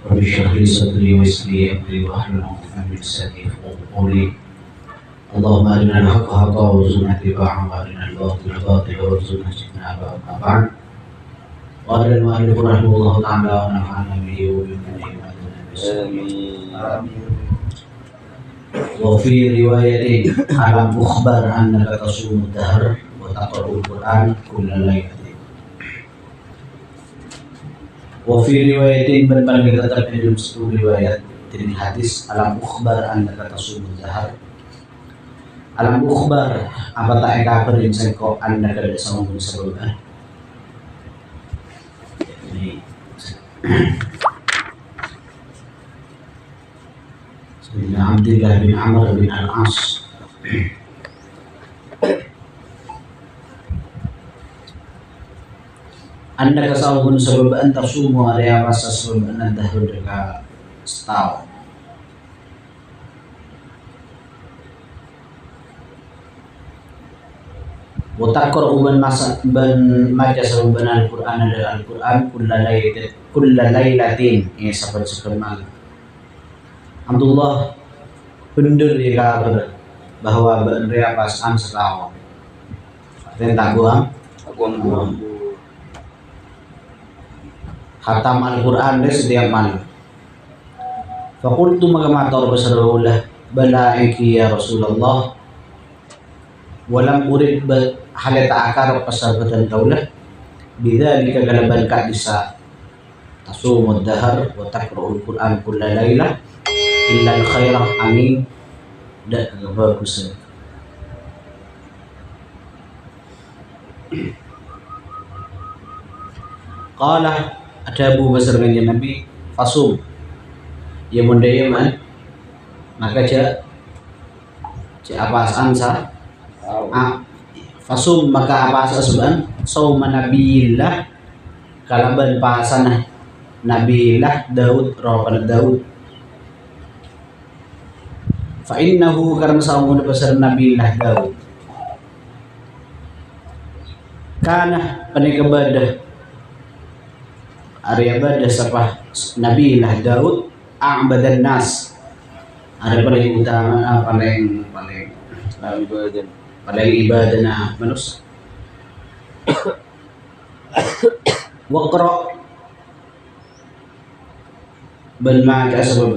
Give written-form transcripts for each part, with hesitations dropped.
رب اشرح لي صدري ويسر لي امري واحلل عقدة من لساني يفقهوا قولي اللهم ارنا الحق حقا وارزقنا اتباعه وارنا الباطل باطلا وارزقنا اجتنابه. اما بعد، قال المؤلف رحمه الله تعالى ونفعنا به وبمنه آمين. وفي رواية ألم أخبر أنك تصوم الدهر وتقرأ القرآن كل ليلة. وفي رواية berbagi tetap dalam satu riwayat dari hadis alam ukhbar annaka tasumud dahar. Alam ukhbar apa tak kabar yang sengko annaka tasumud sebelumnya. Sayyidina Abdullah bin Amr bin Al-As Anda kasawun sebab anta sumu area masa sebab anda hudga setahun. Watakor uban masa ban maca sebab Al-Quran adalah Al-Quran kullalailatin ini sahabat malam. Abdullah bener ya kabar bahwa area pasan setahun. Tentang buang. Khatam Al-Quran dia setiap malam. Fakultu magamator besarulah bala iki ya Rasulullah. Walam urid halata akar pasabatan kaulah. Bidzalika galaban ka bisa tasumud dahar wa taqra'ul Quran kulla lailah illa al-khairah amin dan kebagusan. Qala ada Abu Basar dengan Nabi fasum ya mundaya man maka ja apa ansa fasum maka apa asban sauma nabiillah kalaban pasanah nabiillah Daud rabbana Daud fa innahu karena saumun basar nabiillah Daud kana panikabadah Arya pada sapa Nabi lah Daud a'badan nas ada paling utama paling ibadah manusia waqra bal ma'a sebab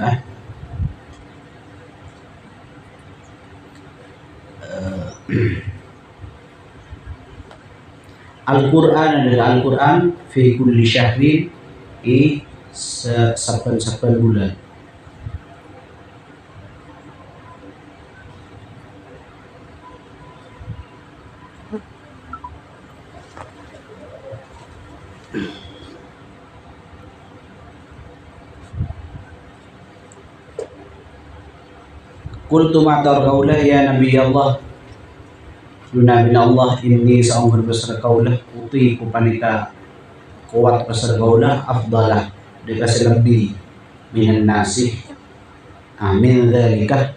Al-Quran adalah Al-Quran fi kulli syahrin saban bulan. Qultu ma'tar qawlah ya Nabi Allah Nabi Allah ini saung berbesar kaulah uti ku panika kuat besar kaulah afdalah dikasih lebih minan nasih amin dzalika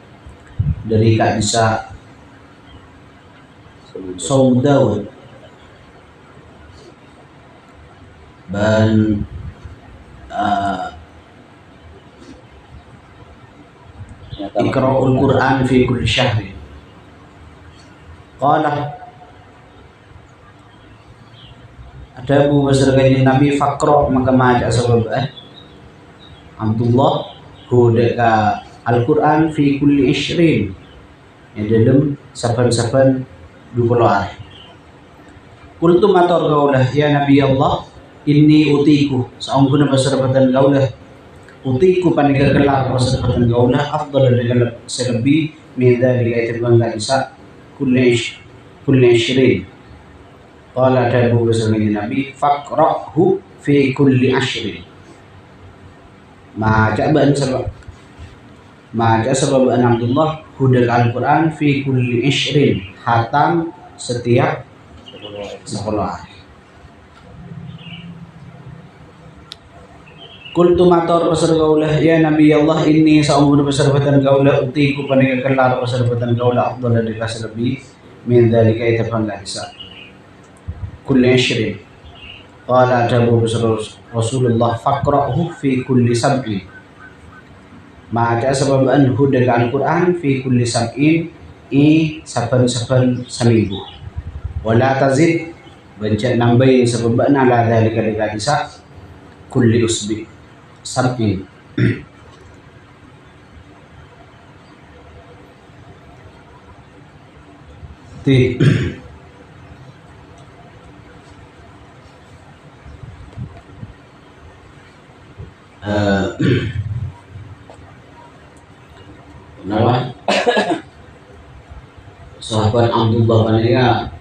dari kak bisa saum Daud dan iqra'ul Quran fi kulli syahri. Qala ada Abu Basar kanjeng Nabi faqra maka maca sebab Abdullah hudaka Al-Quran fi kulli ishrin yang dalam saban-saban 20 hari. Qultu matur kaulah ya Nabi Allah inni utiku saungkuna basarbatan kaulah utiku panika kelar basarbatan kaulah afdal dengan selebih min dzalika itibanga isa kulli ishrin. Qala Abu Basar Nabi faqra'hu fi kulli ashrin. Maca sebab Abdullah hudal Al-Quran fi kulli ishrin hatam setiap 10 hari. Qultu matur pasar kaulah ya Nabi Allah ini saumur pasarbatan kaulah utiku panika kelar pasarbatan kaulah afdal dari lebih min dzalika itafanga isa kulli ishrin. Qala Abu Rasulullah faqra'hu fi kulli sab'in. Maka sababaan hu dengan Al-Quran fi kulli sab'in saban-saban seminggu. Wala tazid bancak nambahin sababaan ala dhalika dikadisa kulli usbi sab'in. Ti kenapa sahabat Abdullah Panika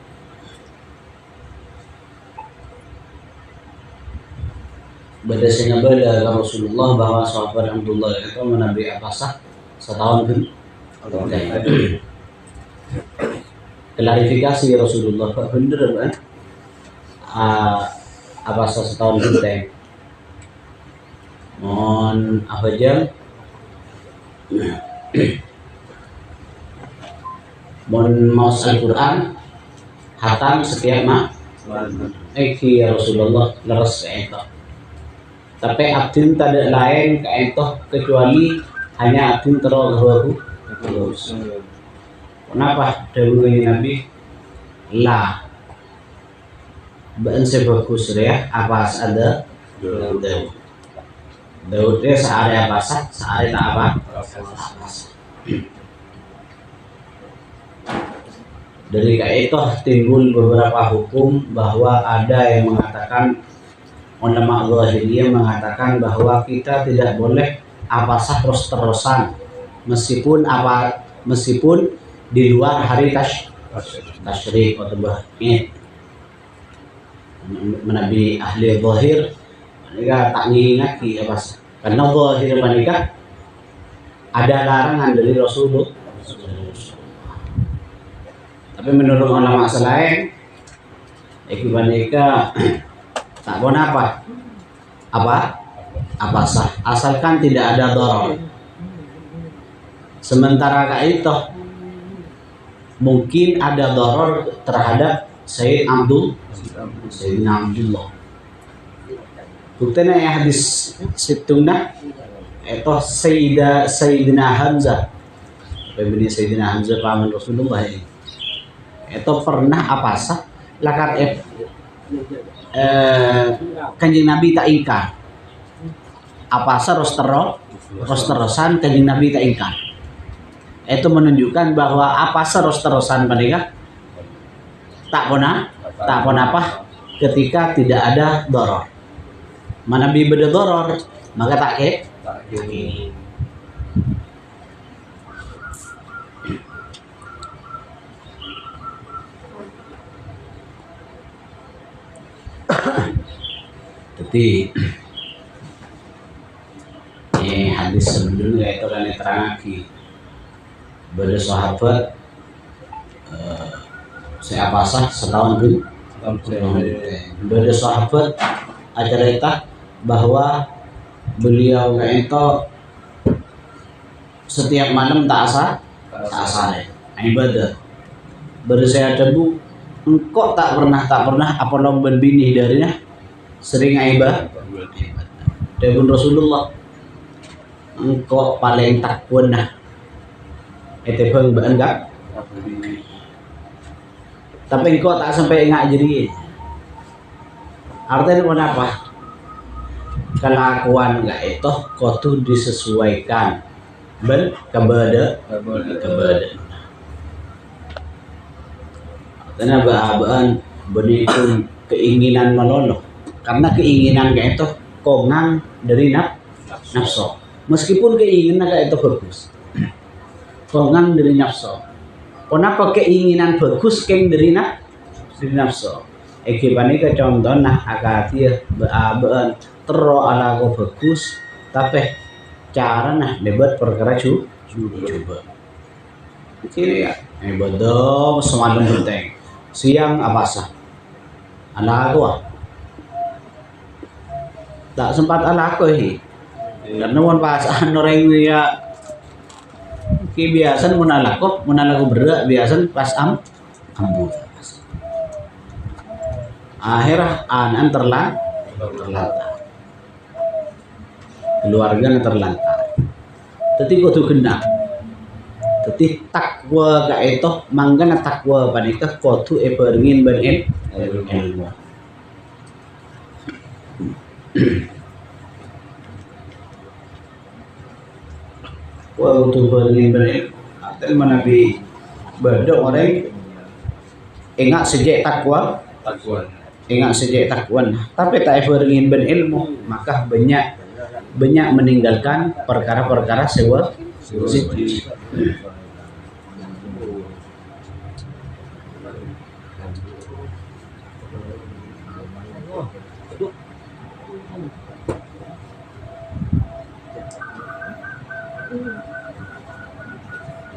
berdasarkan bela Rasulullah bahwa sahabat Abdullah itu menabi apasah setahun pun. Klarifikasi Rasulullah Pak bener kan? Apasah setahun pun teh. Mohon apa jam? Mohon maus Al-Quran hatam setiap ya Rasulullah leres kaentoh. Tapi abdin tidak lain kaentoh kecuali hanya abdin terus. Kenapa dahulunya Nabi? Lah bahan sebagus ya apa ada Daudnya sehari apa sehari tak apa. Dari itu timbul beberapa hukum bahwa ada yang mengatakan ulama Zahiriyah mengatakan bahwa kita tidak boleh apasah terus-terusan meskipun di luar hari tasyrik atau Id. Menabi ahli zahir mereka tak ngingati apasah karena zahir mereka ada larangan dari Rasulullah. Tapi menurut ulama selain mereka tak boleh apa sah asalkan tidak ada darar. Sementara itu mungkin ada darar terhadap Sayyidina Abdullah. Buktinya yang hadis situngna itu Sayyidina Hamzah. Pembeli Sayyidina Hamzah paman Rasulullah ini. Itu pernah apasah lakar Kanjeng Nabi tak ingkar. Apasah rosterosan Kanjeng Nabi tak ingkar. Itu menunjukkan bahwa apasah rosterosan mereka tak pernah apa ketika tidak ada doror. Mana bi beda doror maka tak ke. Jadi hadis sebelumnya itu kan terang lagi pada sahabat saya apasah setahun pun pada sahabat acara itu bahwa beliau itu setiap malam tak asar ibadah bersaya debu engkau tak pernah apa lomban bini darinya sering ibadah dari Rasulullah engkau paling takwa nah itu enggak tapi engkau tak sampai enggak jadi artinya kenapa kelakuan enggak itu kudu disesuaikan kepada karena bahan benikun keinginan meloloh karena keinginan kayak itu kongang dari nafsu meskipun keinginan kayak itu bagus kongang dari nafsu kenapa keinginan bagus keng dari nafsu ekipani ke contoh nah akatia bahan tero ala ko bagus tapi cara nah debat perkara coba kiri ya ibadah semalam penting siang apa sah ala aku tak sempat ala aku karena mau pas orang ya kebiasaan menalaku berat biasa pas ambu akhirah anak terlantar, keluarga terlantar. Tapi kudu kena. Tapi takwa ka itu manggana takwa panika kudu eperngin ben ilmu. Kudu perngin ben ilmu. Artinya menabi beda orang ingat sejak takwa. Ingat sejak takwa. Tapi tak eperngin ben ilmu, maka banyak meninggalkan perkara-perkara sewa positif.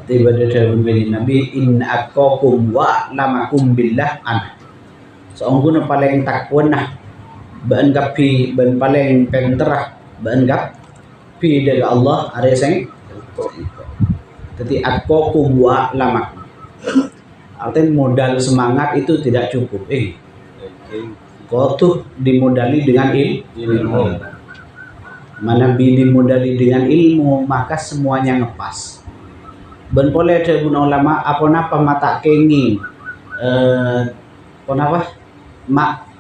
Tiba dari Nabi in akakum wa lamakum billah an. Seongguna paling takwa nah ban gapi ban paling penterah banggap pi dari Allah ada yang jadi akakum wa lamak. Artinya modal semangat itu tidak cukup. Kau tuh dimodali dengan ilmu. Mana dimodali dengan ilmu maka semuanya ngepas. Ben boleh ada ulama apa mata kengi.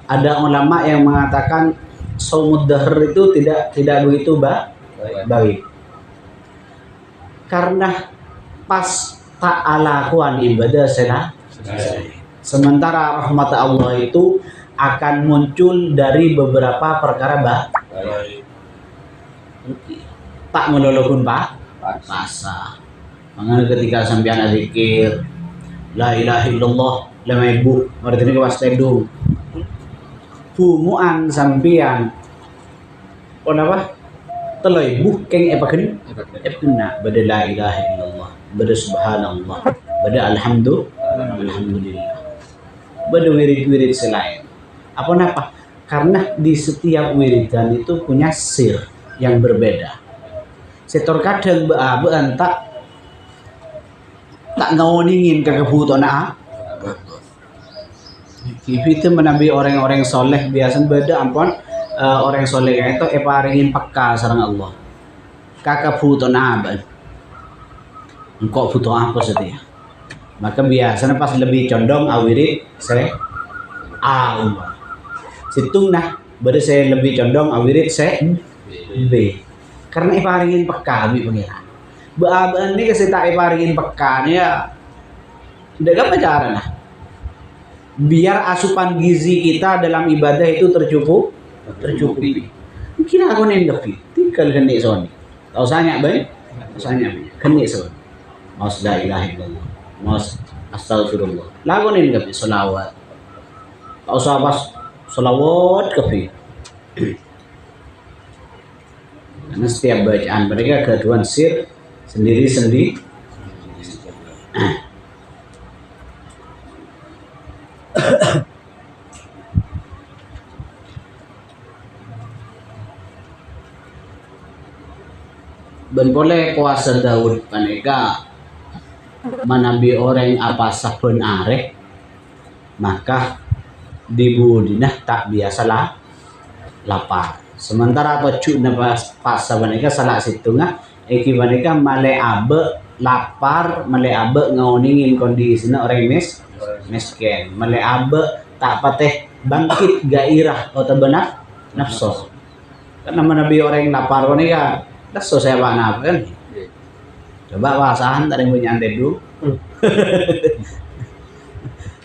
Ada ulama yang mengatakan saumud dahr itu tidak begitu baik. Karena pas ta'alakuan ibadah sementara rahmat Allah itu akan muncul dari beberapa perkara baik. Tak melolokun pasah. Makanya ketika sampean zikir la ilaha illallah lama ibu artinya kewas tedung bumuan sampean telai bukeng kena bada la ilaha illallah bada subhanallah bada alhamdulillah bada wirid-wirid selain apa karena di setiap wiridan itu punya sir yang berbeda. Setor kadang bean tak ngawoningin kekebutuhan itu menabi orang-orang soleh biasa beda ampun orang soleh itu paringin peka sarang Allah kakak butuh naban engkau butuh apa setia maka biasanya pas lebih condong awirit saya situng nah berarti saya lebih condong awirit saya B karena paringin peka bi pengiran beaban ini kasi tak iparingin peka ya tidak apa cara nah biar asupan gizi kita dalam ibadah itu tercukupi. Kira aku nendepi tinggal kenik soni tau sanya baik kenik soni mas la ilaha illallah mas astagfirullah lagu nendepi selawat tau sahabat selawat kepi karena setiap bacaan mereka keduan sir sendiri-sendiri. Ben boleh puasa Daud paneka manabi orang apa sabun arek maka dibudinah tak biasalah lapar. Sementara pecuk na pas sabaneka salah situngah eki mereka male abe lapar male abe ngaoningin kondisinya orang miskin male abe tak pateh bangkit gairah atau benar nafsu karena menabi orang lapar ini ya nafsu saya mana kan coba bahasan dari punya ante dulu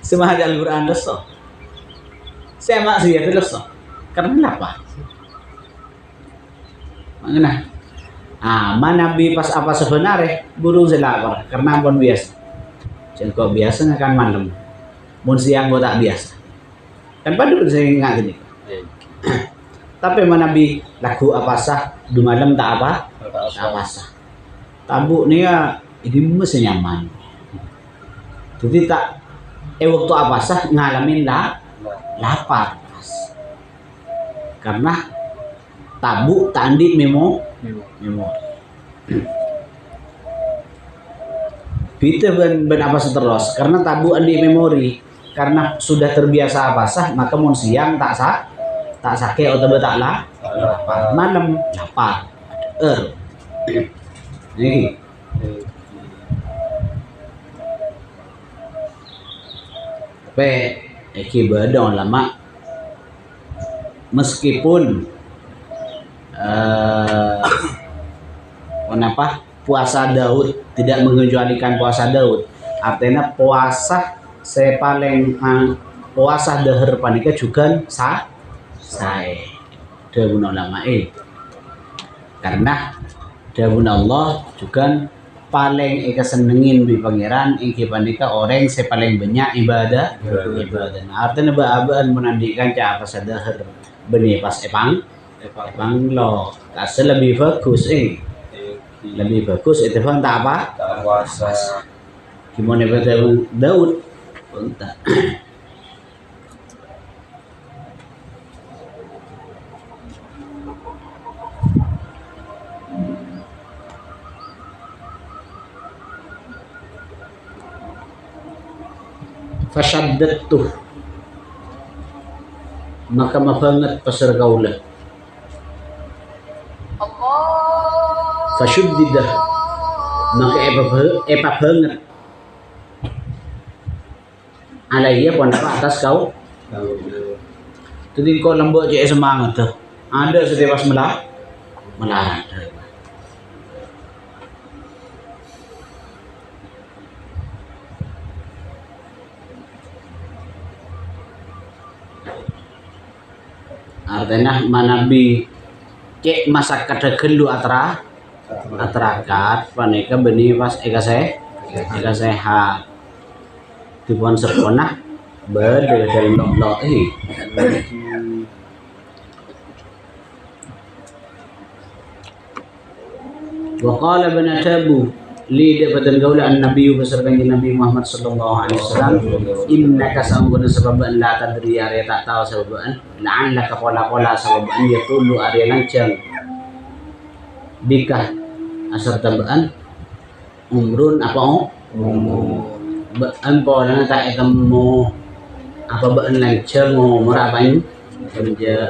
semua Al-Quran nafsu saya maksiat nafsu karena apa mengenai mana bi pas apa sebenarnya burung selapar karena pun biasa jengkok biasa akan malam mun siang gua tak biasa kan pada saya ingat ini tapi mana bi lagu apa sah du malam tak apa sah tabu nih ya ini mesti nyaman jadi tak waktu apa sah ngalamin lapar karena tabu tandi memori. Bita ben apa seterus karena tabu andi memori karena sudah terbiasa basah maka mun siang tak sakit atau tak lah malam lapar ini tapi iki bedong lama meskipun kenapa puasa Daud tidak mengecualikan puasa Daud, artinya puasa saya paling puasa dahar panika juga saya dawuh ulama karena dawuh Allah juga paling senengin bi pangeran iki panika orang saya paling banyak ibadah. Nah, artinya baabaan menandikan ca puasa dahar benih pas epang lo kasih lebih bagus lebih bagus itu kan tak apa puasa gimana pada Daud entah fasyaddatuh maka mabanget pasar kaulah fasyuddidah maka epa banget alaiya pun atas kau jadi kau lembut je semangat tuh ada setiap pas melarang artinya manabi cek masa kada gelu atarakat panika benih pas eka sehat tipuan seponah berde dari blok wa qala bana tabu li dapatan gaula an nabi beserta Nabi Muhammad sallallahu alaihi wasallam innaka sambuna sababan la tadri area tak tahu sababan la'allaka qala sababan yatulu area lancang bikah asar tabaan umrun apa baan pola tak kamu apa baan lancang umur apa ini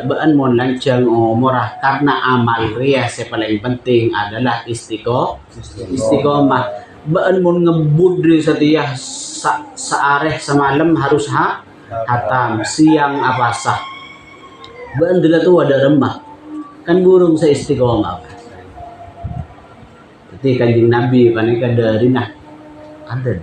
baan mon lancang umurah karena amal rias yang paling penting adalah istiqomah baan mon ngebud di setiap seareh semalam harus hatam siang apa sah baan dila tu ada remah kan burung saya istiqomah berarti kanjeng Nabi panika dari nah ada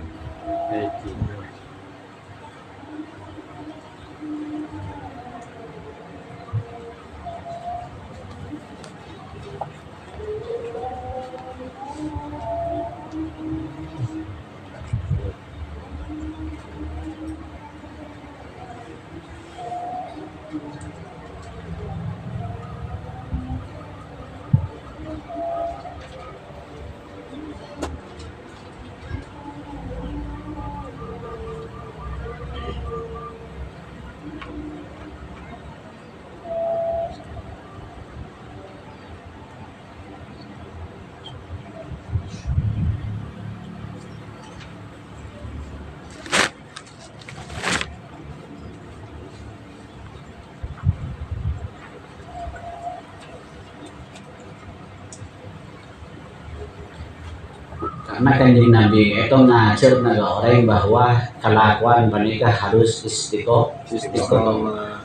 karena kanjeng Nabi itu ngajar orang bahwa kelakuan menikah harus istiqomah.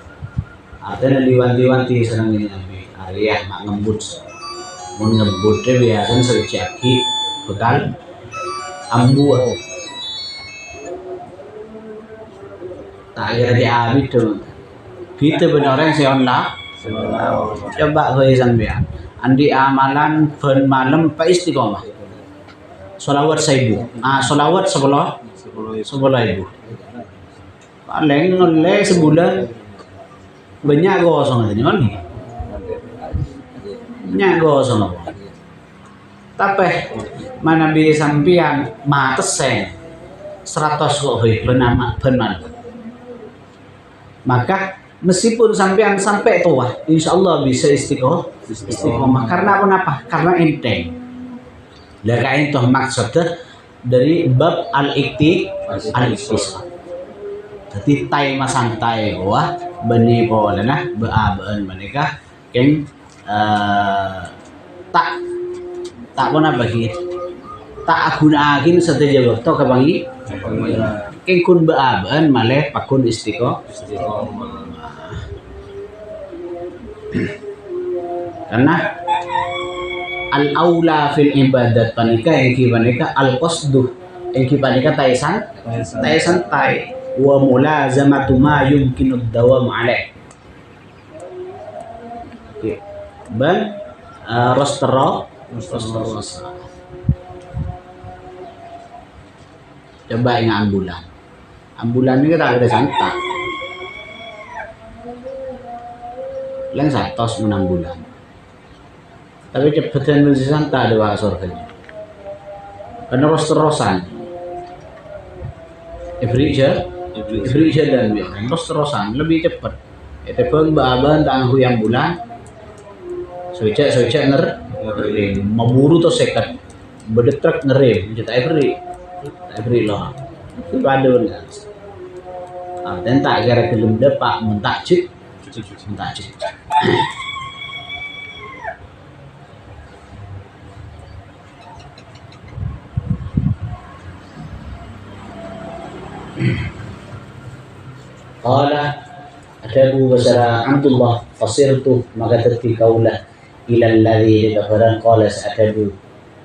Artinya diwanti-wanti senang ini Nabi. Arya mak ngembut, mau ngembutnya biasanya sejaki bekal ambu. Tak kira di abis tuh. Kita benar yang lah. Coba gue sampean. Andi amalan ben malam pa istiqomah. Solawat 1000. Solawat 10.000. Paling oleh sebulan banyak gosong aja kan? Banyak gosong. Tapi mana bisa sampian matesen 100 kok benar. Maka meskipun sampean sampai tua, insya Allah bisa istiqomah. Karena apa? Karena enteng. Laka itu maksudnya dari bab al-iktisab. Jadi tai masantai wah beni po nah beaben mereka keng tak tak pernah bagi tak gunakan seteja waktu kebangi keng kun beaben maleh pakun karena al aula fil ibadat panika yang kibanika al qasdu yang kibanika taisan tai wa mulazamatu ma yumkinu dawam alaih ban rostero coba ingat ambulan ini kita ada santai yang satos menang bulan tapi cepetan bersisan tak ada wasor saja karena rosterosan Every dan biar rosterosan lebih cepat itu pun bahan tangguh yang bulan soicak ngerem memburu tuh sekat berdetrek ngerem jadi every loh itu ada benar dan tak gara kelum depak mentak cik Qala Abu Basra Abdullah fasirtu maka terti kaulah ila alladhi kafaran qala sa'atabu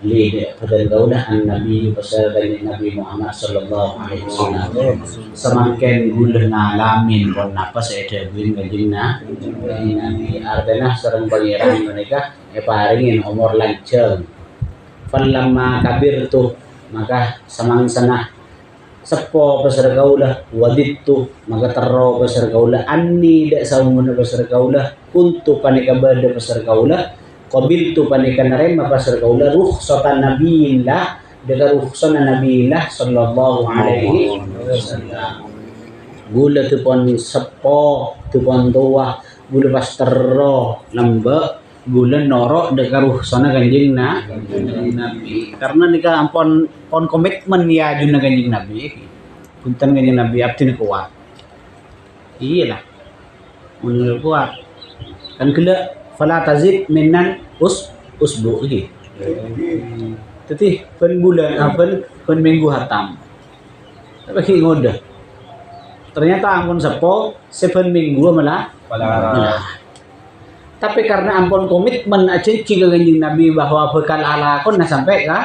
li kafaran kaulah an nabi Basra dari Nabi Muhammad sallallahu alaihi wasallam semakin guleh ngalamin kon apa saya buin ngajingna nabi artena sareng pangeran mereka paringin umur lanceng falamma kabirtu maka samang sana sepo pasar kaulah wadittu maka terro pasar kaulah anni dak saumuna pasar kaulah kuntu panika bada pasar kaulah qabiltu panika narema pasar kaulah rukhsatan nabiyillah dengan rukhsana nabiyillah sallallahu alaihi wasallam gula tu pon sepo tu pon tua gula pas terro lembek gula norok dengan rukhsana kanjeng nabi karena nikah ampon pon komitmen ya juna kanjeng nabi punten kanjeng nabi abdi kuat iyalah mun kuat kan gila fala tazid minnan usbu iki tadi pen bulan pen minggu hatam tapi ngoda ternyata ampun sepo sepen minggu malah tapi karena ampun komitmen aja jika kanjeng nabi bahwa bekal alakon nah sampai ke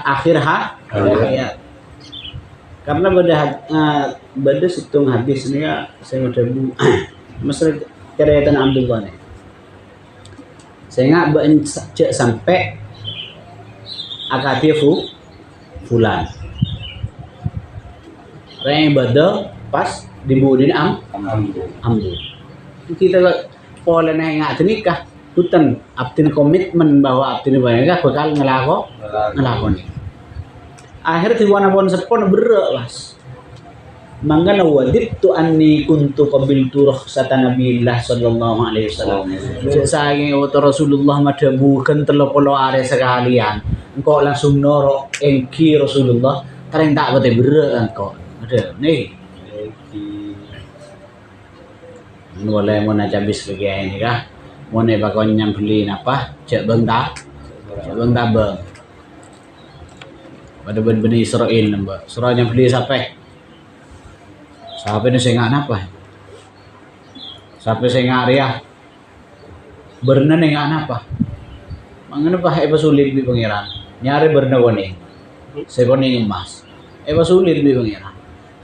akhir hayat karena pada situng hadis ini ya saya udah bu masalah kerajaan Abdullah nih saya nggak bencak sampai akadifu fulan yang pada pas dibudin ambu kita pola nengak nikah hutan abdin komitmen bahwa abdin banyak bakal ngelakon akhir tiwana pon sepon berak was mangga wadittu anni kuntu qabiltu rukhsatan nabiillah sallallahu alaihi wasallam saya Rasulullah madabukan 30 are sekalian engkau langsung noro engki Rasulullah tereng tak bete berak engkau ada nih boleh mau nak habis bagian ini kah mau nih bakal nyambelin apa cek bang tabang pada benih Israel mbak surah nyambeli sampai ini saya nggak apa sampai saya nggak ya berna nggak apa mengapa sulit di pangeran nyari berna woni saya woni emas sulit di pangeran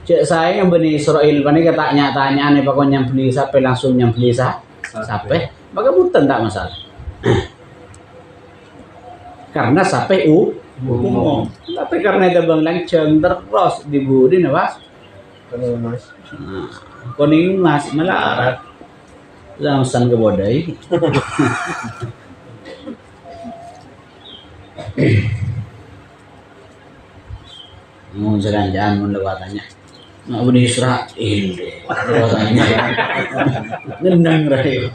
cek saya yang benih Israel panik tanya nih pokoknya nyambeli sampai langsung nyambeli sampai maka bukan tak masalah karena sampai umum tapi karena ada bang lanceng terus dibudi nih mas kuning mas melarat langsung ke bodai mau jalan-jalan mau lewatannya nggak boleh Israel lewatannya ngendang rai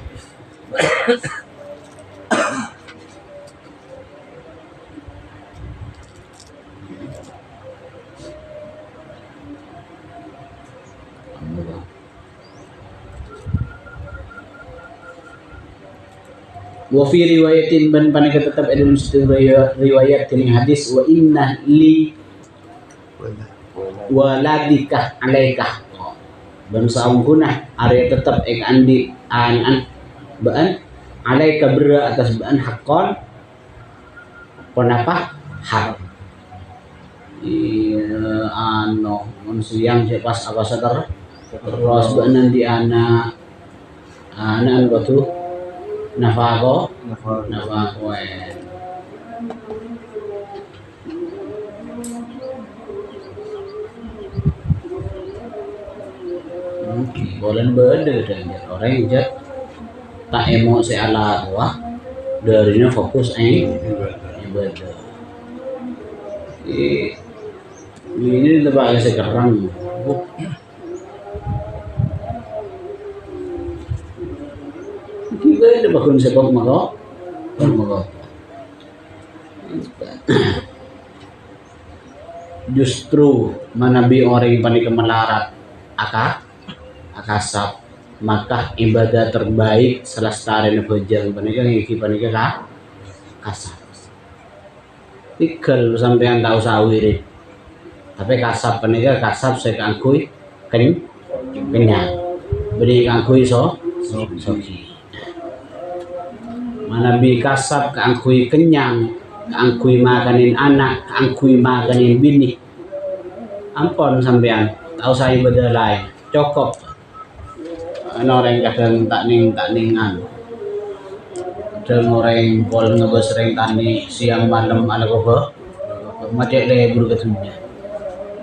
Wa fi riwayatin ban panika tetap ada dalam satu riwayat tining hadis wa inna li waladika alaika. Dan saungkuna area tetap ek andi an baan alaika berra atas baan hakon kenapa hak ano siang pas apa sadar terus baan nanti anak batu nafako boleh beda dengan orang yang jat tak emosi ala wah darinya fokus beda ini lebih sekarang kita ada bakun sebab mako justru manabi orang yang panik melarat akasap maka ibadah terbaik selestari nafajal panika ngiki panika kasap tikel sampean tahu sawiri tapi kasap panika kasap saya kangkui kenyang beri kangkui soki manabi kasap kangkui kenyang kangkui makanin anak kangkui makanin bini ampun sampean tahu saya ibadah lain cukup orang kadang tak ningan kadang orang pol ngebes sering tani siang malam ala kobe macet le buru ketunya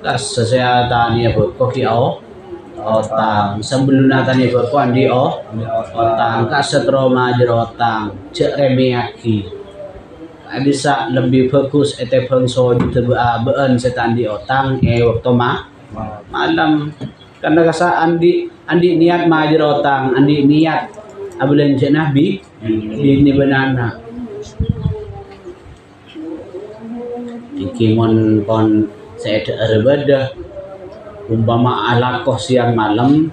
kas saya tani apa koki otang sebelum tani apa andi otang kas setroma jerotang cek remiaki bisa lebih fokus ete bangso juta bean setan di otang waktu malam karena kasa andi niat majer otang andi niat abulan nabi di banana ikimon pon saya berbeda umpama alakoh siang malam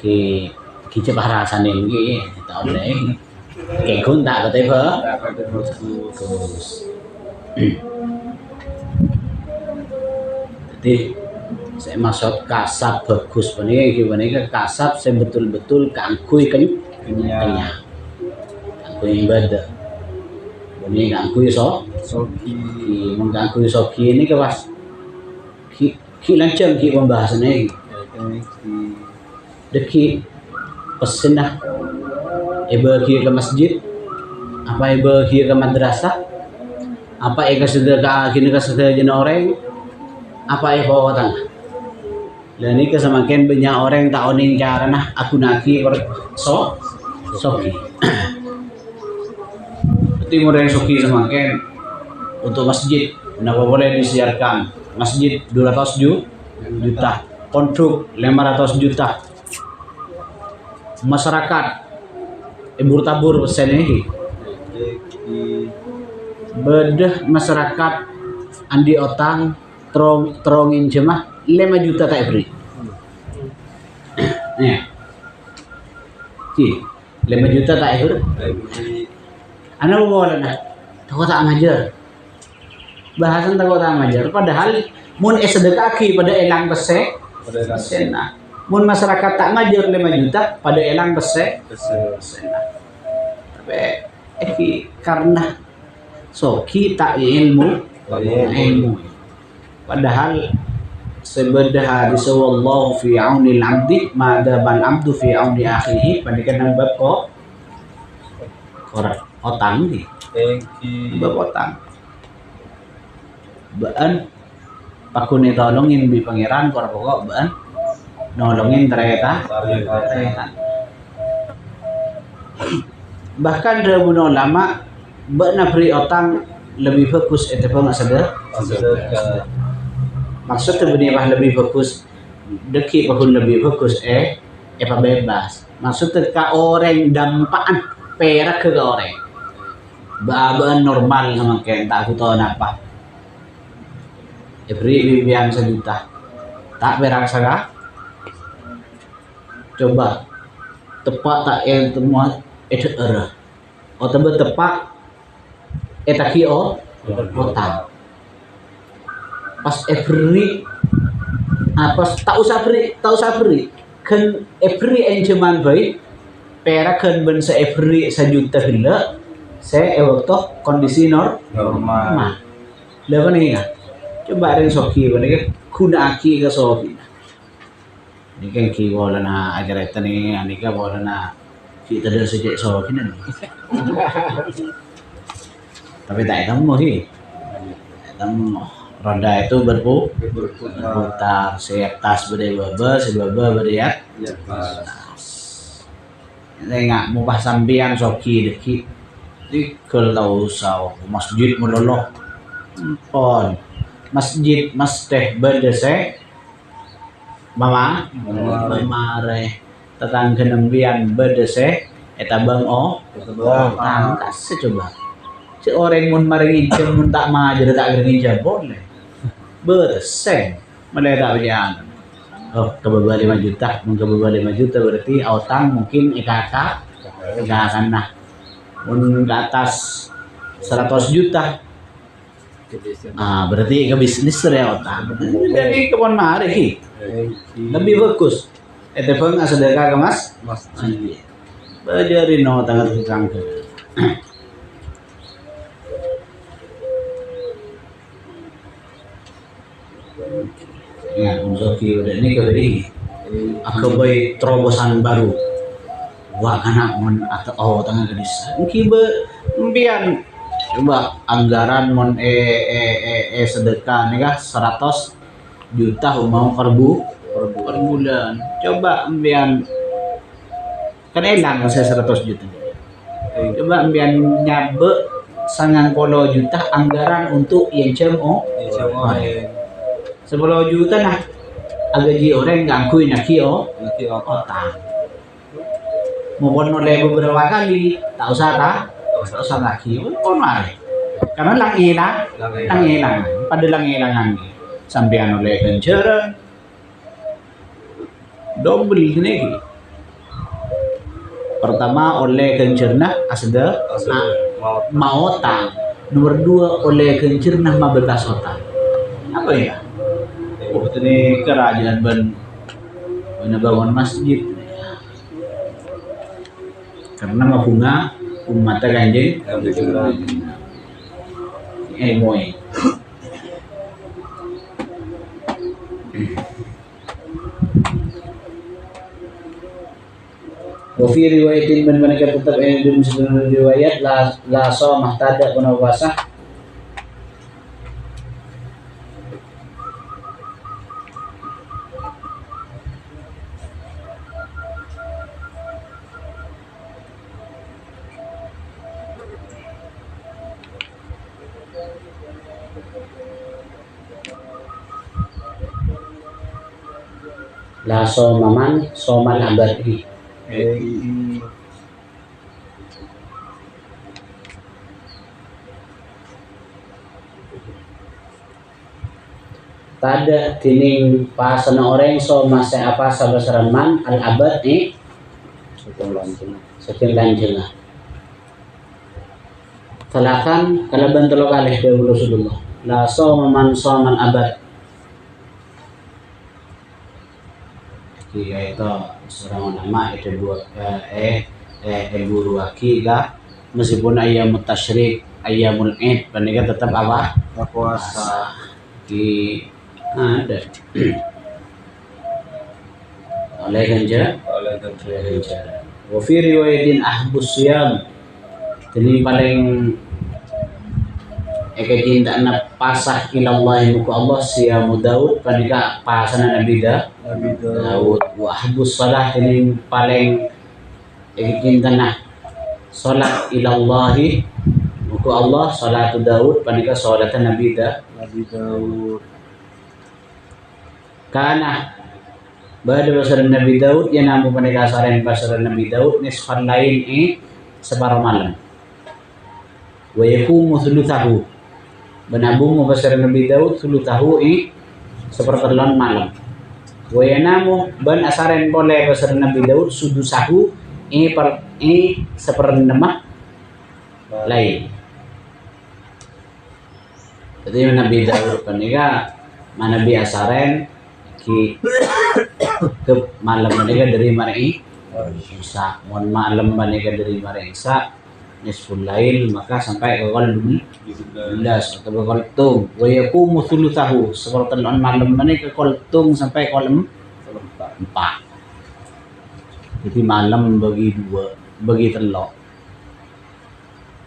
ki cepat rasane iki tak oleh kayak kun tak kata jadi saya masuk kasap bagus panika kasap saya betul-betul kangkui kenyang kangkui ibadah ini kangkui soki mengkangkui soki ini kewas ki lancang ki pembahasannya deki pesenah bagi ke masjid apa bagi ke madrasah apa sedekah kini ke sedekah orang apa bawa tangga dan ini kesemakin banyak orang tak oning karena aku naki soki timur yang soki semakin untuk masjid kenapa boleh disiarkan masjid 200 juta pondok 500 juta masyarakat ibu tabur pesen ini bedah masyarakat andi otang terongin jemah 5 juta tak beri. Nih. 5 juta tak beri. Anak boleh nak. Takut tak ngajar. Bahasan takut tak ngajar. Padahal mun sedekah pada elang bese. Nah. Mun masyarakat tak ngajar 5 juta pada elang bese. Nah. Tapi karena kita ilmu. Padahal sebedah disawallahu fi auni al-abdi ma'adaban abdu fi auni akhihi pandikan nang bab otang di bab otang baan pakune tolongin bi pangeran kor pokok baan nolongin ternyata bahkan rebuno lama baan beri otang lebih fokus itu pun sadar maksudnya benih lebih fokus deki pun lebih fokus apa bebas maksudnya ke orang dampaan perak ke orang babaan normal sama kayak tak aku tahu apa beri bibian sejuta tak perak saga coba tepat tak yang semua itu erah atau bertepak etaki otang pas every pas tak usah free kan every enjeman baik pera kan ben se every sejuta hila saya waktu kondisi normal lepas nih ya coba ring soki balik kuna aki ke soki ini kan ki bola na ajar itu nih ini kan bola na kita dari sejak soki nih tapi tak tahu sih tahu roda itu berputar seatas berdebaba sebaba beriak ini nggak mau pas sambian soki deki di kalau saw masjid meloloh on masjid teh berdese mama mare tetangga nembian berdese eta bang tangkas coba si orang mun maringi jam mun tak maju tak gerengi jam boleh berseng mereka berjalan ke bawah 5 juta ke bawah 5 juta berarti utang mungkin IKK akan nah mun ke atas 100 juta berarti ke bisnis ya utang jadi kebon mari lebih bagus itu pun sedekah ke mas bajarin no tangan tukang ya untuk udah ini keberi akabai terobosan baru wah anak mon atau tangan gadis mungkin mbian coba anggaran mon sedekah nih kah 100 juta mau per bulan coba mbian kan enak saya 100 juta coba mbian nyabe 90 juta anggaran untuk yang cemo 10 juta nah agak ji orang ngangkuin otang mau oleh beberapa kali tak usah lagi pun mari karena lang hilang pada lang hilangan sampean oleh kenceran double ini pertama oleh kencerna asda mau otang nomor 2 oleh kencerna 15 otang apa ya ini kerajaan bangun masjid karena mabunga umat kanjeng moy Wafi riwayatin mereka tetap dalam sebuah riwayat la somah tada kuna puasa la somaman somal abadi tada tining pasana orang so masa apa sabasaraman al abad sekian lanjutnya talakan kalaban telo kalih dawuh Rasulullah la somaman soman abad yaitu seorang ulama itu buat buruaki lah meskipun ayamut tasyrik ayamul id mereka tetap apa puasa di ada oleh ganja wa fi riwayatin ahbus siyam jadi paling cinta na pasah ilallah muka Allah siyamu Daud panika pasana Nabi Daud wa ahbus salah ini paling cinta na salat ilallah muka Allah salatu Daud panika salatan Nabi Daud karena pada bahasa Nabi Daud yang namu panika saran bahasa Nabi Daud nisfan lain separuh malam wa yakumu thuluthahu benabung bahasa Nabi Daud thuluthahu sepertelan malam wa yanamu ban asaren boleh bahasa Nabi Daud sudusahu seperempat lain. Jadi Nabi Daud panika Nabi asaren ki ke malam panika dari mari Isa, mohon malam panika dari mari Isa nisful lail maka sampai ke qol 12 atau ke qol tung wa yaqumu thulutsahu seperti malam panika qol tung sampai qol 4. Jadi malam bagi 2 bagi 3.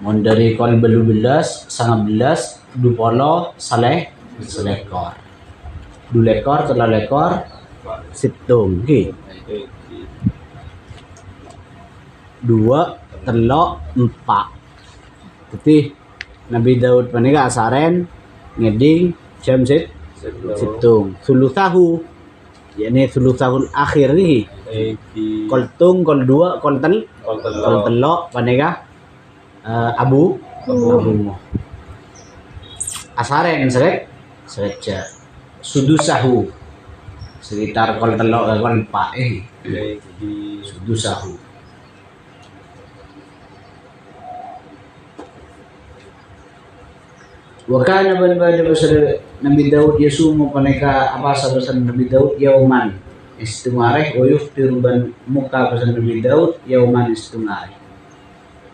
Mon dari qol 12 19 dupolo selekor 2 lekor 3 lekor situng ki 2 3 4. Jadi Nabi Daud panika asaren ngeding jam situng sulusahu yakni sulusahul akhir nih kol tung kol 2 kol 3 panika abu asaren sereja sudusahu sekitar kol 3 kol 4 sudusahu. Wakana benar besar Nabi Daud yasumu paneka apa sebesar Nabi Daud yauman istimareh wa yuftiru ban muka besar Nabi Daud yauman istimareh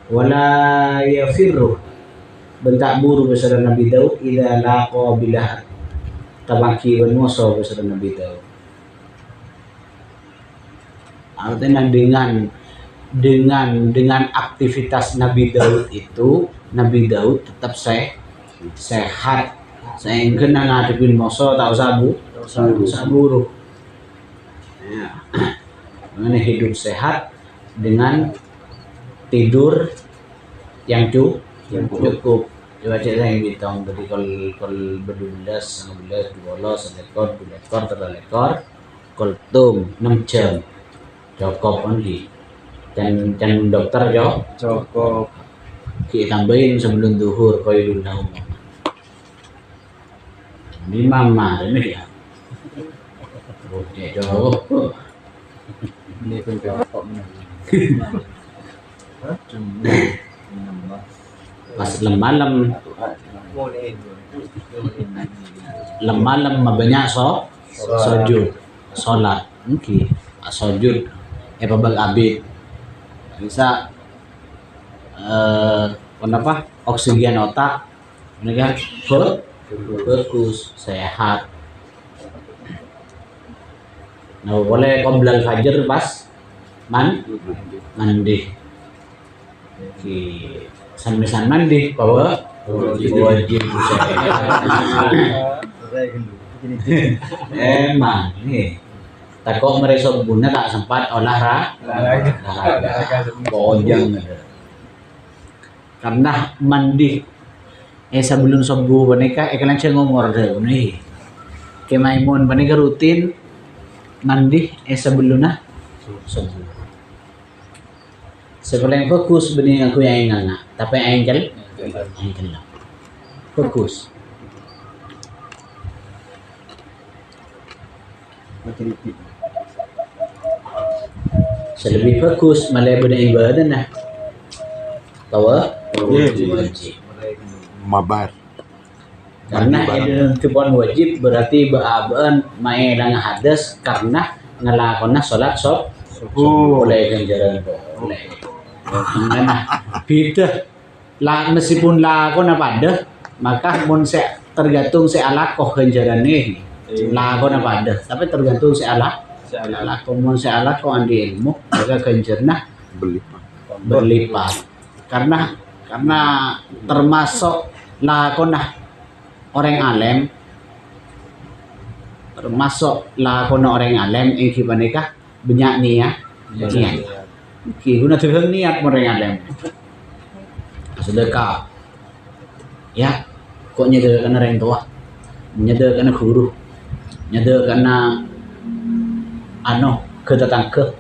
wala yafirru bentak buru besar Nabi Daud ila laqa bilah tamaki wan musa besar Nabi Daud. Artinya dengan aktivitas Nabi Daud itu Nabi Daud tetap sehat sehingga ngadepin musa tak usah buru ya. Mengenai hidup sehat dengan tidur yang cukup. Coba cek saya bilang tadi kol 12, 19, 12, lekor, 2 lekor, 3 lekor, kol tung 6 jam. Cukup only. Dan dokter cukup. Kita tambahin sebelum duhur qailul laum. Ini mama ini dia. Bode cukup. Ini pun cukup. Pas malam banyak sujud salat mungkin sujud babal abid bisa kenapa oksigen otak mereka bagus sehat. Nah boleh qoblal fajr pas mandi sambil mandi bahwa wajib emang nih takut mereka bunda tak sempat olahraga bojang karena mandi sebelum subuh mereka kalian ngomor deh nih kemaimun mereka rutin mandi sebelumnya subuh. Sebenarnya fokus benih aku yang enggak, tapi engkel fokus. Selebih fokus malah benih ibadah nah, bahwa wajib. Mabar. Karena itu pun wajib berarti baaban mae dengan hadas karena ngelakona sholat subuh oleh ganjaran boleh. Nah, beda lah meskipun lakon apa ada maka mun tergantung alakoh ganjaran nih lakon apa ada tapi tergantung alakoh mun alakoh andi ilmu maka ganjarna berlipat karena termasuk lakon orang alim yang kibanikah banyak niat guna dengan niat orang alim sedekah ya kok nyedekah karena orang tua nyedekah karena guru nyedekah karena ketetangga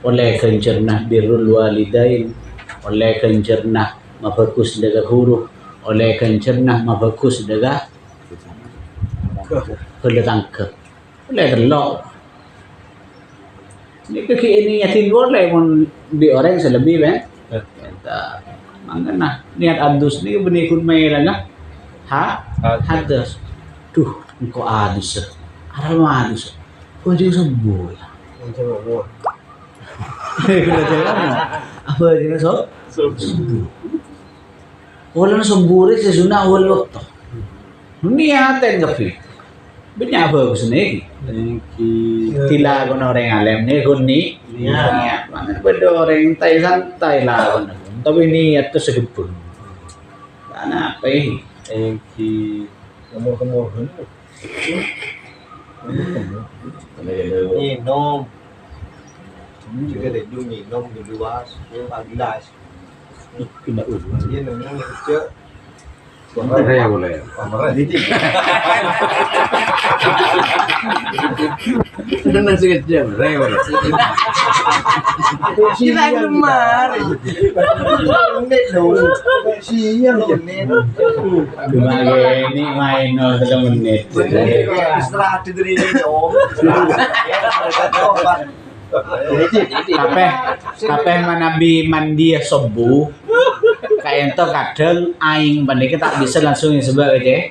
oleh kencerna birrul walidain oleh kencerna mabagus daga guru oleh kencerna mabagus daga ketetangga oleh terlok ini yatin boleh di orang selebih kita angkan nah niat adus ni benikun mailan lah hadas duh engko adus arah adus kok jadi sembuh ya apa jadi sembuh wala sembuh rin sunah wal waktu niaten kafe banyak bagus nih tila ko na orang alam nih kuni niat banget beda orang tay santai lah tapi niat tuh segepun karena apa ini Kemur Nyinom juga ada du nyinom di luas pagilas dia nanya kerja Saya boleh. Sudah nasi kecil, saya boleh. kita gemar menit dulu siang menit ini main 3 menit setelah dari ini om Kabeh manabi mandi sobu kayak ento kadang aing pandai tak bisa langsung sebab aja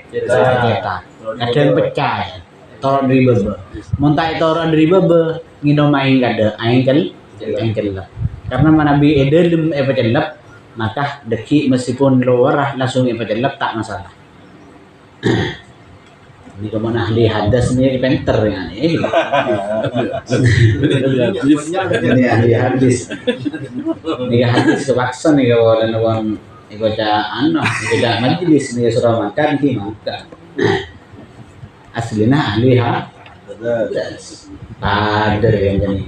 kadang pecah toron dari bebe montai toron dari bebe nginom aing kada aing kan lah karena manabi edelem epajelap maka deki meskipun luar langsung epajelap tak masalah. Ini kamu ahli hadas nih penter ya nih. Ini ahli hadis. Ini hadis kebaksan nih kalau ada orang ikut majelis nih surah makan ki maka. Aslinya ahli hadas. Ada yang jadi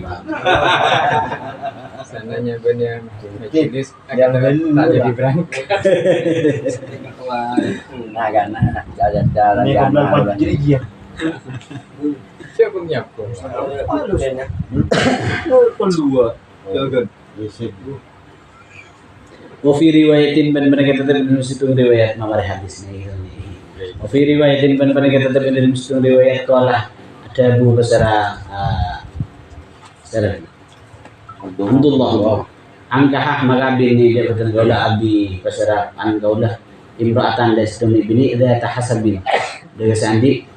sananya benar majelis agak tak jadi berangkat. Nah, karena jalan-jalan jadi dia Siapa nyapu? kedua kan wa fi riwayatin ban mereka tetap di situ riwayat mawar hadis nih. Wa fi riwayatin ban mereka tetap di situ riwayat kalah ada Abu Basra Alhamdulillah angkah maka bini dia betul gaulah abi Basra an gaulah imra'atan lasdum ibni idza tahasabin dengan sandi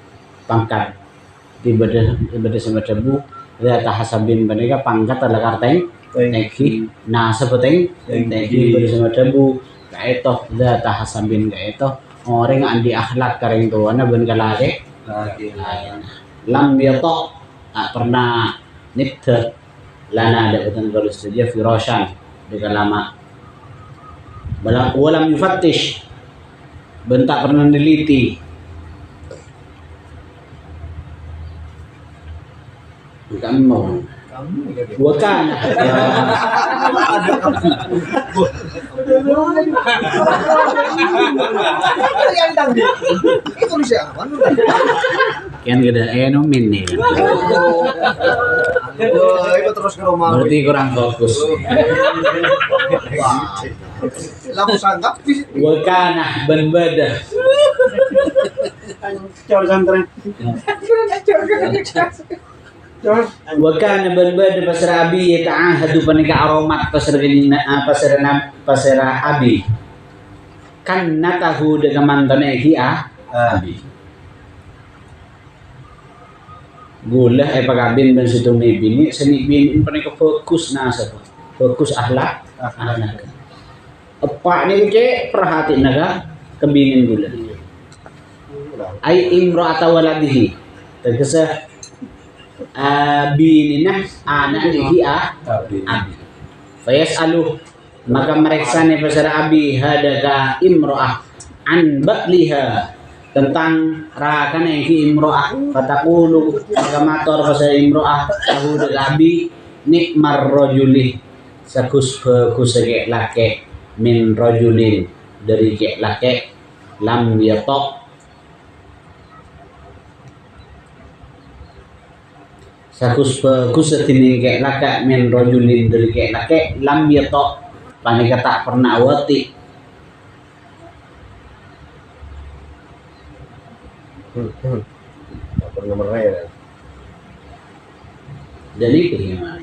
pangkat ibadah sama debu idza tahasabin mereka pangkat adalah karteng teki nah sepeteng teki ibadah sama debu kaito idza tahasabin kaito orang andi akhlak kareng tuana ben kalake lam yato tak pernah nidder lana ada betul kalau saja firashan dengan lama walam yufattish bentak pernah neliti kamu mau bukan yang tadi itu siapa kan gede nomin nih itu terus ke rumah berarti kurang fokus lampu sanggap wakana ban badah cor santren wakana ban badah pasar abi ta'ahadu panika aromat pasar abi kan natahu dengan mantone abi gula pagabin ben situ bini seni bini panika fokus nasa fokus akhlak apa ni ke perhati naga kebinin gula ai imra'ata waladihi terkesa binina anak dihi abi fayasalu maka mereka nih pasara abi hadaka imra'ah an bakliha tentang rakan yang ki imra'ah fatakulu maka mator pasara imra'ah tahu dek abi nikmar rajuli sakus kusege lake min rajulin dari kek lake lam yatok sakus kusatini kek lake min rajulin dari kek lake lam yatok panika tak pernah awati tak pernah meraih jadi bagaimana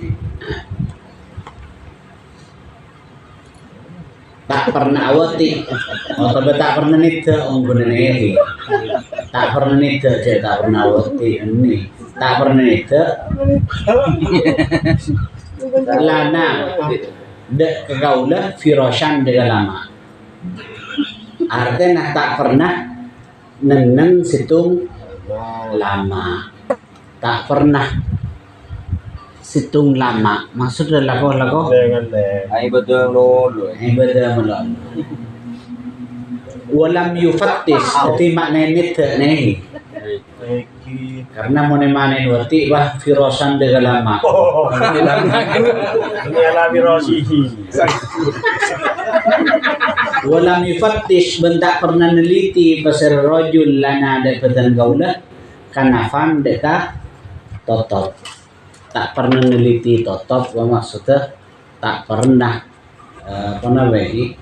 tak pernah awati atau tak pernah nida onggonen ini tak pernah nida je tak pernah awati ini tak pernah nida lana dek kegaulah firasyan dengan lama artinya tak pernah neneng situng lama tak pernah situng lama maksudnya lakoh Ai betul lo. ibadah melon walam yufattis jadi maknanya nida nih karena mau nemanin wati bah firosan dengan lama walam yufattis bentak pernah neliti pasir rojul lana daripada gaulah kanafan deka totot tak pernah neliti totot maksudnya tak pernah apa namanya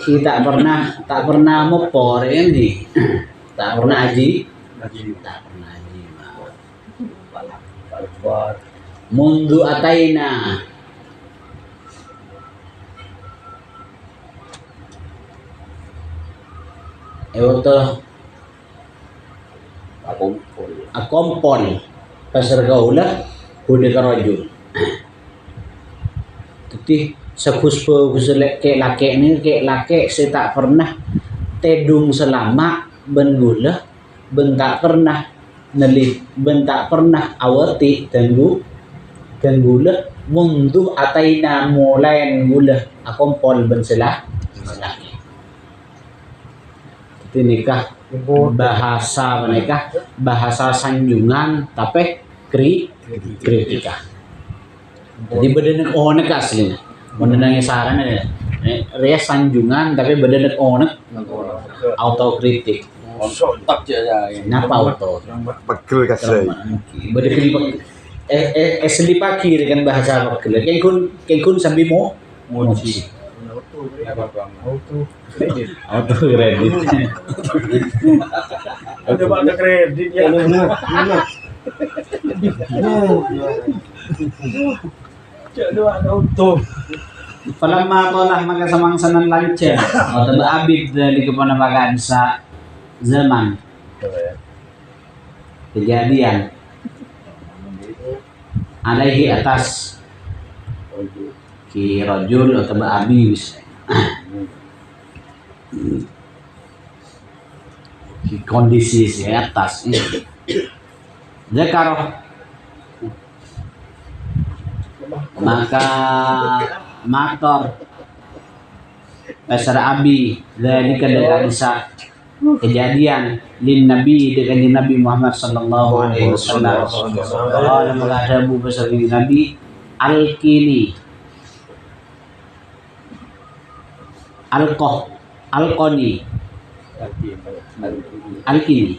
kita tak pernah mopor ini tak pernah aji mundu ataina ewoto akompol pasar gaula hude karojul tapi sekuspo kuselek ke lake ini ke lake saya tak pernah tedung selama ben gula ben tak pernah nelit ben tak pernah awati dan gula mundu ataina mulai gula akompol ben selah itu nikah bahasa mereka bahasa sanjungan tapi kritika jadi bedenek onek aslinya bedenek saran ya sanjungan tapi bedenek onek autokritik Tak je ya. kenapa auto Pegel kasih. bedenek selipaki dengan bahasa pegel kengkun sambil mau mochi auto kredit Ada banyak kredit ya. Falamma tolah maka samangsanan lancar atau abid dari keponakan sa zaman kejadian alaihi atas ki rajul atau abi ki kondisi si atas zakaro maka maktor pasar abi dari kedekatan kejadian lin nabi dengan Nabi Muhammad sallallahu alaihi wasallam kalau mengadamu pasar nabi alkini alkoni alkini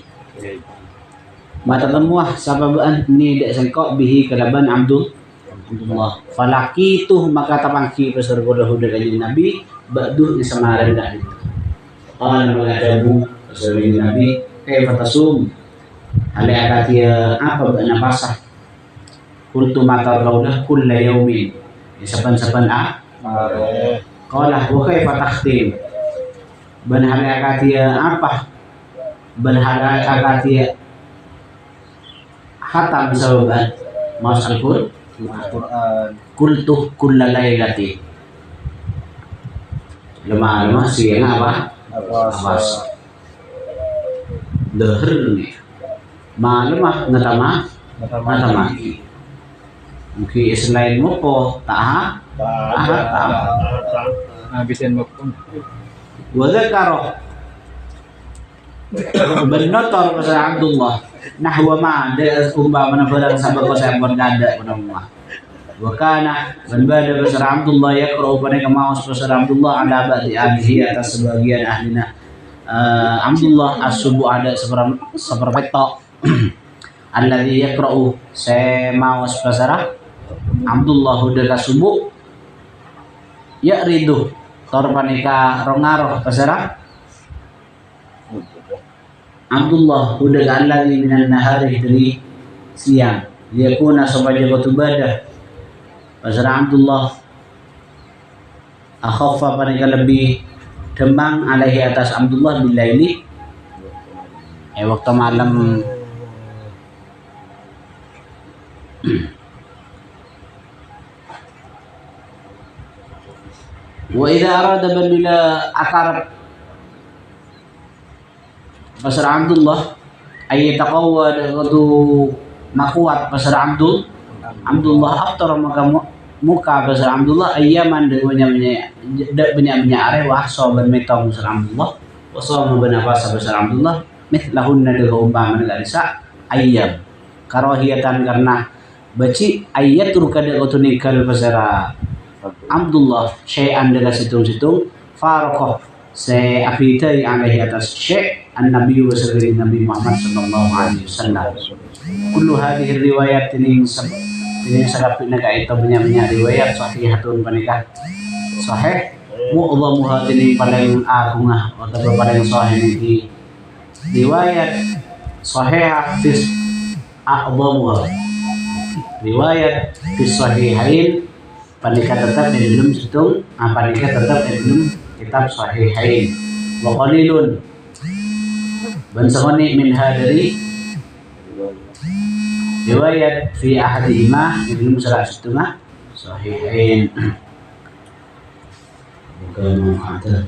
mata temuah sababaan ni dak sengkok bihi kalaban Abdullah falaki tuh maka tapangki pasar godahu dengan Nabi ba'duh isamaran dak itu qala mengadamu pasar Nabi kaifa tasum hal akatia apa bana pasah kuntu mata raudah kulla yaumin saban-saban qala wa kaifa takhtim ban hal akatia apa ban hal akatia hatam sababan mas al-Qur'an kultuh kulla lailati lemah siang apa deher nih malam ngatama mungkin selain mopo tak Habisin mo po. wala karo benotor pasal Abdullah nahwa ma ada umpama na barang sabar ko sa bergada penamua wakana berbeda pasal Abdullah yaqra'u pada kemaus pasal Abdullah ala ba'di ahlihi atas sebagian ahlina Abdullah as-subuh ada seperpetok alladhi yaqra'u semaus pasal Abdullah udah subuh ya ridu torpanika rongaroh pasal Abdullah udah alladhi minan nahari dari siang yakuna supaya batu badah pasal Abdullah akhaffa panika lebih demang alaihi atas Abdullah bilaili waktu malam. Wa idza arada bila akar pasar Abdullah ay taqawwad qadu makuat pasar Abdullah aftar maka muka pasar Abdullah ayaman dengan punya are wa sahabat metong pasar Abdullah wa sama bana pasar Abdullah mithlahunna de umpama negara sa ayam karahiyatan karena baci ayat turkada otunikal pasar Abdullah syai'an dengan situng-situng farqah se afitai alaihi atas syai' an-nabi wa sallallahu Nabi Muhammad sallallahu alaihi wasallam. Kullu hadhihi riwayat ini sagap pinaka ito banyak riwayat sahihatun panika sahih mu'dhamuha ini paling agungah atau paling sahih ini riwayat sahih fis a'dhamuha riwayat fis sahihain panika tetap di dalam situng panika tetap di dalam kitab sahihain wa qalilun bansahoni min hadari riwayat fi ahadihima di dalam salah satunya sahihain bukan ada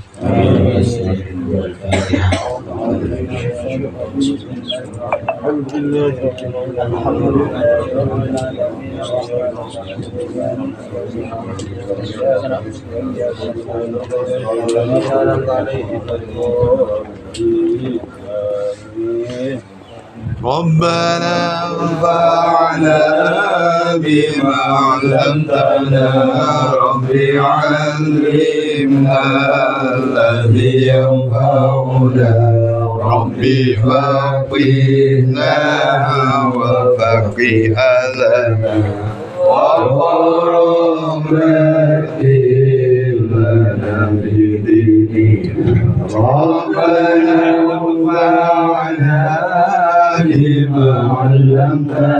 ربنا انفعنا بما علمتنا ربي علمنا الذي ينفعنا ربي فقهنا وفقه لنا وقربنا بديننا ربنا انفعنا بما علمتنا